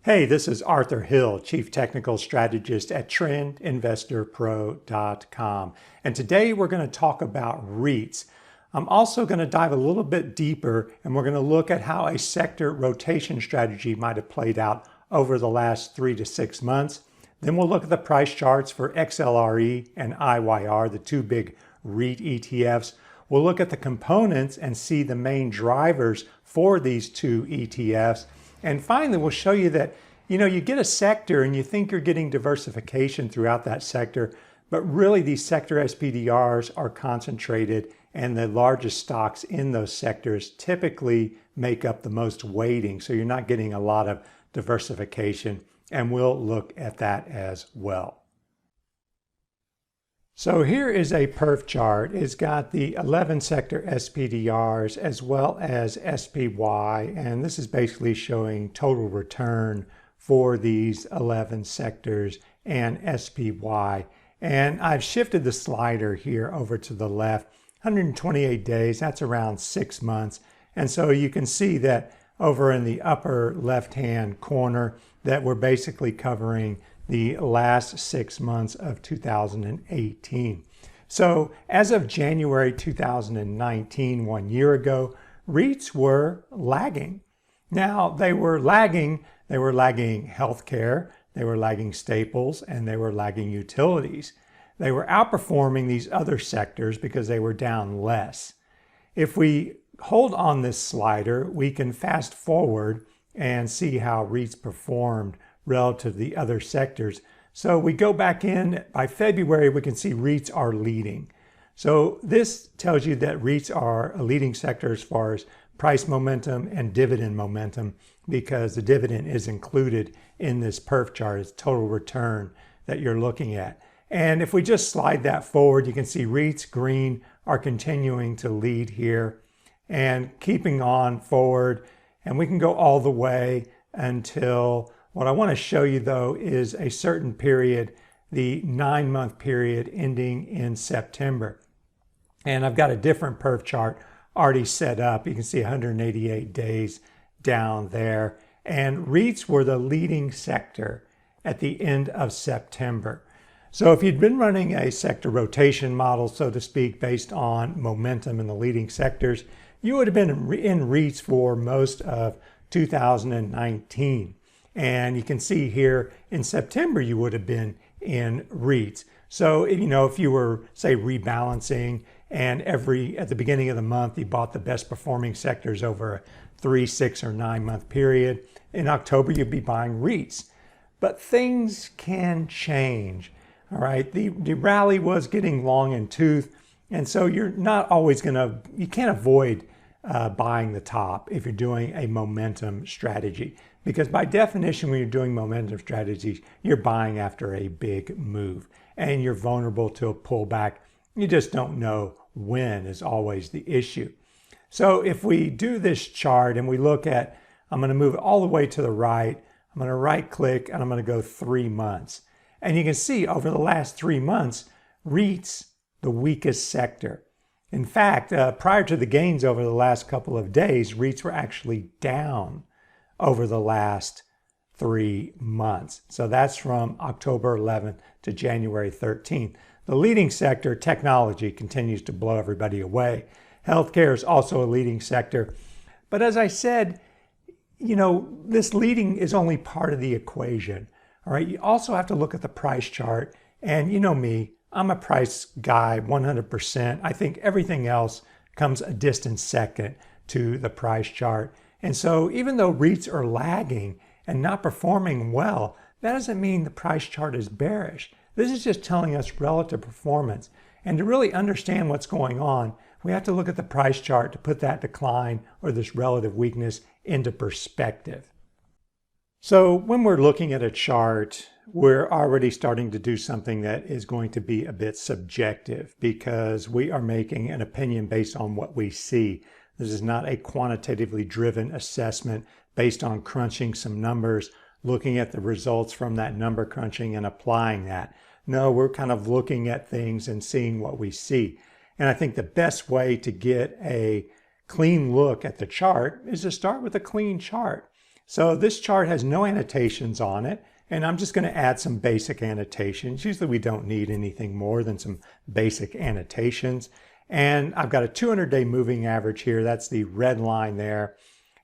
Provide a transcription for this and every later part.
Hey, this is Arthur Hill, Chief Technical Strategist at TrendInvestorPro.com. And today we're going to talk about REITs. I'm also going to dive a little bit deeper and we're going to look at how a sector rotation strategy might have played out over the last 3 to 6 months. Then we'll look at the price charts for XLRE and IYR, the two big REIT ETFs. We'll look at the components and see the main drivers for these two ETFs. And finally, we'll show you that, you get a sector and you think you're getting diversification throughout that sector, but really these sector SPDRs are concentrated and the largest stocks in those sectors typically make up the most weighting. So you're not getting a lot of diversification, and we'll look at that as well. So here is a perf chart. It's got the 11 sector SPDRs as well as SPY, and this is basically showing total return for these 11 sectors and SPY. And I've shifted the slider here over to the left. 128 days, that's around 6 months. And so you can see that over in the upper left-hand corner that we're basically covering the last 6 months of 2018. So as of January 2019, 1 year ago, REITs were lagging. Now they were lagging healthcare, they were lagging staples, and they were lagging utilities. They were outperforming these other sectors because they were down less. If we hold on this slider, we can fast forward and see how REITs performed relative to the other sectors. So we go back in, by February, we can see REITs are leading. So this tells you that REITs are a leading sector as far as price momentum and dividend momentum, because the dividend is included in this perf chart as total return that you're looking at. And if we just slide that forward, you can see REITs green are continuing to lead here and keeping on forward. And we can go all the way until, what I want to show you though is a certain period, the 9-month period ending in September. And I've got a different perf chart already set up. You can see 188 days down there. And REITs were the leading sector at the end of September. So if you'd been running a sector rotation model, so to speak, based on momentum in the leading sectors, you would have been in REITs for most of 2019. And you can see here in September, you would have been in REITs. So, if you were, say, rebalancing and at the beginning of the month, you bought the best performing sectors over a 3, 6, or 9-month period, in October, you'd be buying REITs. But things can change, all right? The rally was getting long in tooth. And so you're not always you can't avoid buying the top if you're doing a momentum strategy. Because by definition, when you're doing momentum strategies, you're buying after a big move and you're vulnerable to a pullback. You just don't know when is always the issue. So if we do this chart and we look at, I'm going to move it all the way to the right. I'm going to right click and I'm going to go 3 months. And you can see over the last 3 months, REITs, the weakest sector. In fact, prior to the gains over the last couple of days, REITs were actually down over the last 3 months. So that's from October 11th to January 13th. The leading sector, technology, continues to blow everybody away. Healthcare is also a leading sector. But as I said, this leading is only part of the equation. All right, you also have to look at the price chart. And you know me, I'm a price guy 100%. I think everything else comes a distant second to the price chart. And so even though REITs are lagging and not performing well, that doesn't mean the price chart is bearish. This is just telling us relative performance. And to really understand what's going on, we have to look at the price chart to put that decline or this relative weakness into perspective. So when we're looking at a chart, we're already starting to do something that is going to be a bit subjective because we are making an opinion based on what we see. This is not a quantitatively driven assessment based on crunching some numbers, looking at the results from that number crunching and applying that. No, we're kind of looking at things and seeing what we see. And I think the best way to get a clean look at the chart is to start with a clean chart. So this chart has no annotations on it, and I'm just going to add some basic annotations. Usually we don't need anything more than some basic annotations. And I've got a 200-day moving average here. That's the red line there.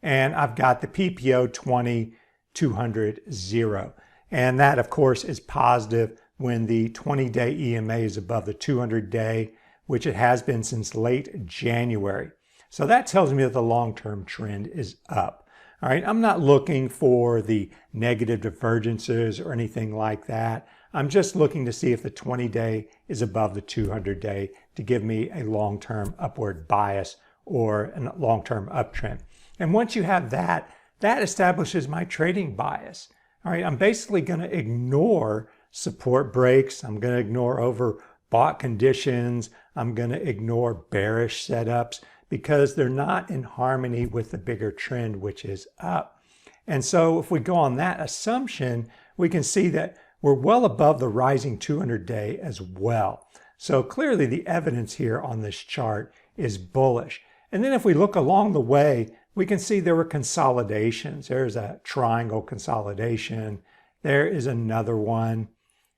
And I've got the PPO 20, 200, 0. And that, of course, is positive when the 20-day EMA is above the 200-day, which it has been since late January. So that tells me that the long-term trend is up. All right, I'm not looking for the negative divergences or anything like that. I'm just looking to see if the 20-day is above the 200-day to give me a long-term upward bias or a long-term uptrend. And once you have that, that establishes my trading bias. All right, I'm basically going to ignore support breaks. I'm going to ignore overbought conditions. I'm going to ignore bearish setups, because they're not in harmony with the bigger trend, which is up. And so if we go on that assumption, we can see that we're well above the rising 200-day as well. So clearly the evidence here on this chart is bullish. And then if we look along the way, we can see there were consolidations. There's a triangle consolidation. There is another one.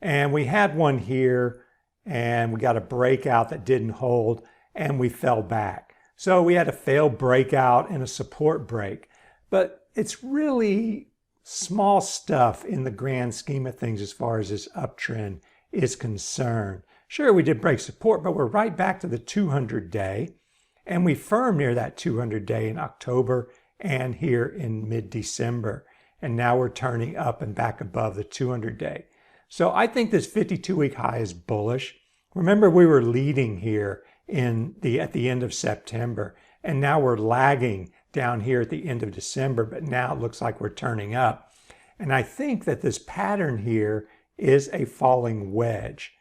And we had one here, and we got a breakout that didn't hold, and we fell back. So we had a failed breakout and a support break. But it's really small stuff in the grand scheme of things as far as this uptrend is concerned. Sure, we did break support, but we're right back to the 200-day. And we firmed near that 200-day in October and here in mid-December. And now we're turning up and back above the 200-day. So I think this 52-week high is bullish. Remember, we were leading here at the end of September, and now we're lagging down here at the end of December, but now it looks like we're turning up. And I think that this pattern here is a falling wedge,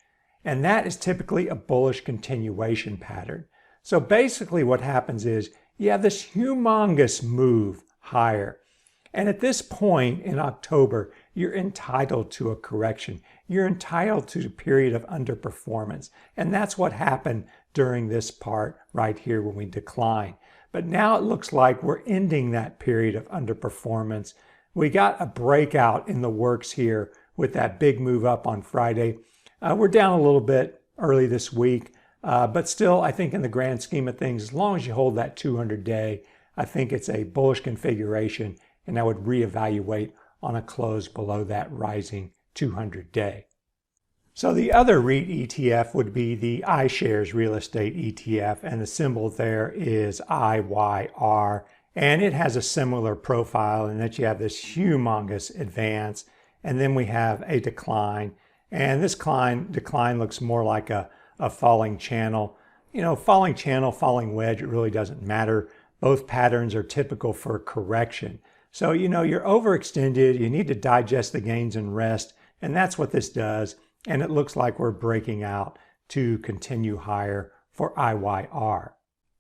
and that is typically a bullish continuation pattern. So basically what happens is you have this humongous move higher, and at this point in October, you're entitled to a correction. You're entitled to a period of underperformance, and that's what happened during this part right here when we decline. But now it looks like we're ending that period of underperformance. We got a breakout in the works here with that big move up on Friday. We're down a little bit early this week, but still, I think in the grand scheme of things, as long as you hold that 200-day, I think it's a bullish configuration, and I would reevaluate on a close below that rising 200-day. So the other REIT ETF would be the iShares Real Estate ETF, and the symbol there is IYR, and it has a similar profile in that you have this humongous advance, and then we have a decline, and this decline looks more like a falling channel. You know, falling channel, falling wedge, it really doesn't matter. Both patterns are typical for correction. So, you know, you're overextended, you need to digest the gains and rest, and that's what this does. And it looks like we're breaking out to continue higher for IYR.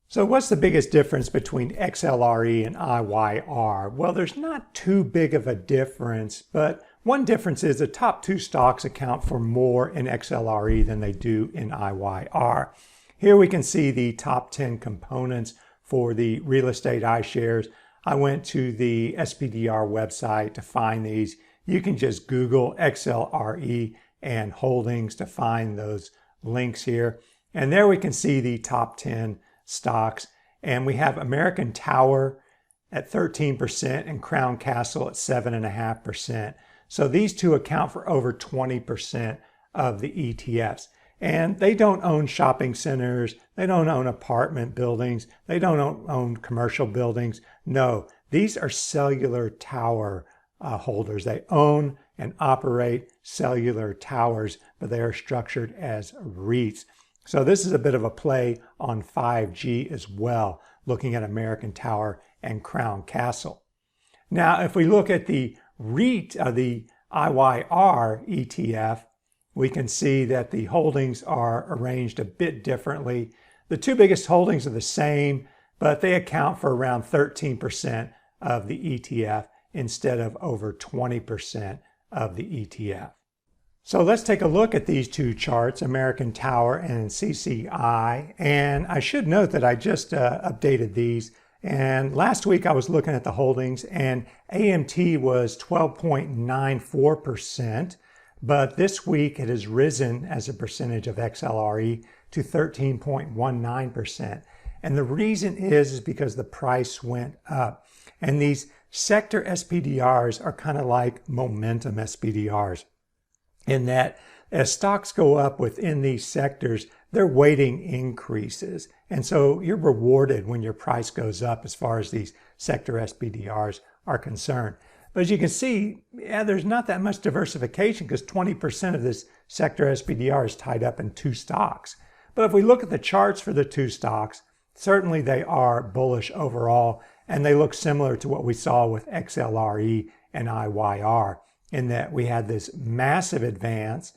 So what's the biggest difference between XLRE and IYR? Well, there's not too big of a difference, but one difference is the top two stocks account for more in XLRE than they do in IYR. Here we can see the top 10 components for the real estate iShares. I went to the SPDR website to find these. You can just Google XLRE and holdings to find those links here. And there we can see the top 10 stocks. And we have American Tower at 13% and Crown Castle at 7.5%. So these two account for over 20% of the ETFs. And they don't own shopping centers. They don't own apartment buildings. They don't own commercial buildings. No, these are cellular tower holders. They own and operate cellular towers, but they are structured as REITs. So this is a bit of a play on 5G as well, looking at American Tower and Crown Castle. Now, if we look at the REIT, the IYR ETF, we can see that the holdings are arranged a bit differently. The two biggest holdings are the same, but they account for around 13% of the ETF instead of over 20% of the ETF. So let's take a look at these two charts, American Tower and CCI. And I should note that I just updated these, And last week I was looking at the holdings and AMT was 12.94%, but this week it has risen as a percentage of XLRE to 13.19%. And the reason is because the price went up. And these sector SPDRs are kind of like momentum SPDRs in that as stocks go up within these sectors, their weighting increases. And so you're rewarded when your price goes up as far as these sector SPDRs are concerned. But as you can see, there's not that much diversification because 20% of this sector SPDR is tied up in 2 stocks. But if we look at the charts for the 2 stocks, certainly they are bullish overall, and they look similar to what we saw with XLRE and IYR in that we had this massive advance.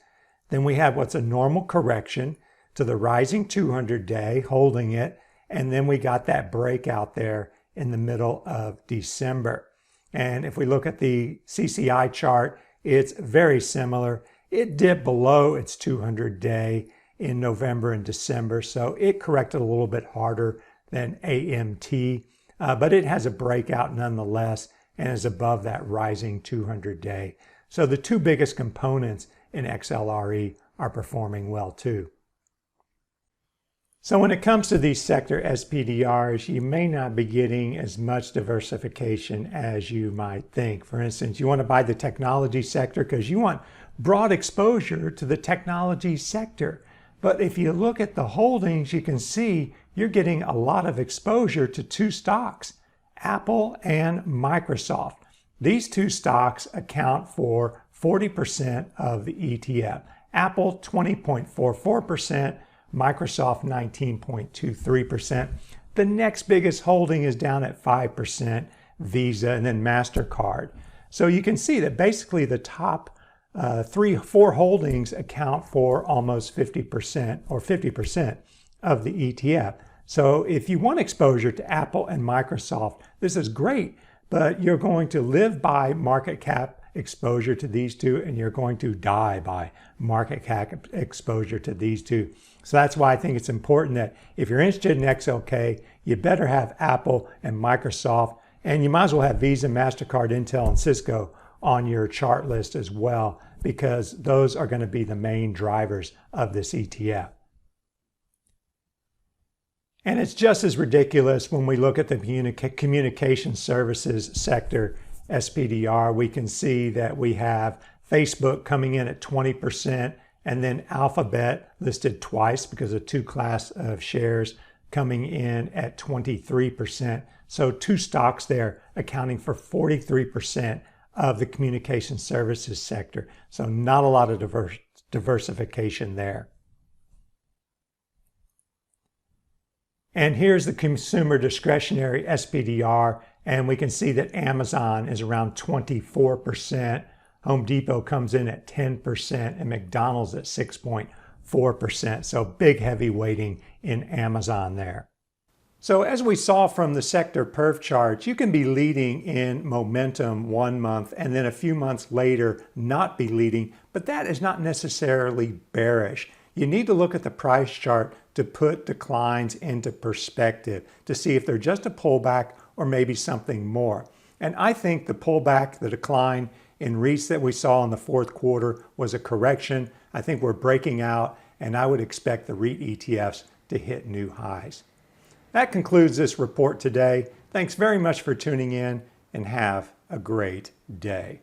Then we have what's a normal correction to the rising 200-day, holding it, and then we got that breakout there in the middle of December. And if we look at the CCI chart, it's very similar. It dipped below its 200-day in November and December, so it corrected a little bit harder than AMT, but it has a breakout nonetheless and is above that rising 200-day. So the 2 biggest components in XLRE are performing well too. So when it comes to these sector SPDRs, you may not be getting as much diversification as you might think. For instance, you want to buy the technology sector because you want broad exposure to the technology sector. But if you look at the holdings, you can see you're getting a lot of exposure to 2 stocks, Apple and Microsoft. These 2 stocks account for 40% of the ETF. Apple 20.44%, Microsoft 19.23%. The next biggest holding is down at 5%, Visa, and then MasterCard. So you can see that basically the top 4 holdings account for almost 50% or 50% of the ETF. So if you want exposure to Apple and Microsoft, this is great, but you're going to live by market cap exposure to these 2, and you're going to die by market cap exposure to these 2. So that's why I think it's important that if you're interested in XLK, you better have Apple and Microsoft, and you might as well have Visa, MasterCard, Intel, and Cisco on your chart list as well, because those are going to be the main drivers of this ETF. And it's just as ridiculous when we look at the communication services sector SPDR. We can see that we have Facebook coming in at 20%, and then Alphabet listed twice because of 2 class of shares coming in at 23%. So 2 stocks there accounting for 43% of the communication services sector. So not a lot of diversification there. And here's the consumer discretionary SPDR, and we can see that Amazon is around 24%, Home Depot comes in at 10%, and McDonald's at 6.4%. So big heavy weighting in Amazon there. So as we saw from the sector perf charts, you can be leading in momentum 1 month and then a few months later not be leading, but that is not necessarily bearish. You need to look at the price chart to put declines into perspective to see if they're just a pullback or maybe something more. And I think the pullback, the decline in REITs that we saw in the 4th quarter was a correction. I think we're breaking out, and I would expect the REIT ETFs to hit new highs. That concludes this report today. Thanks very much for tuning in, and have a great day.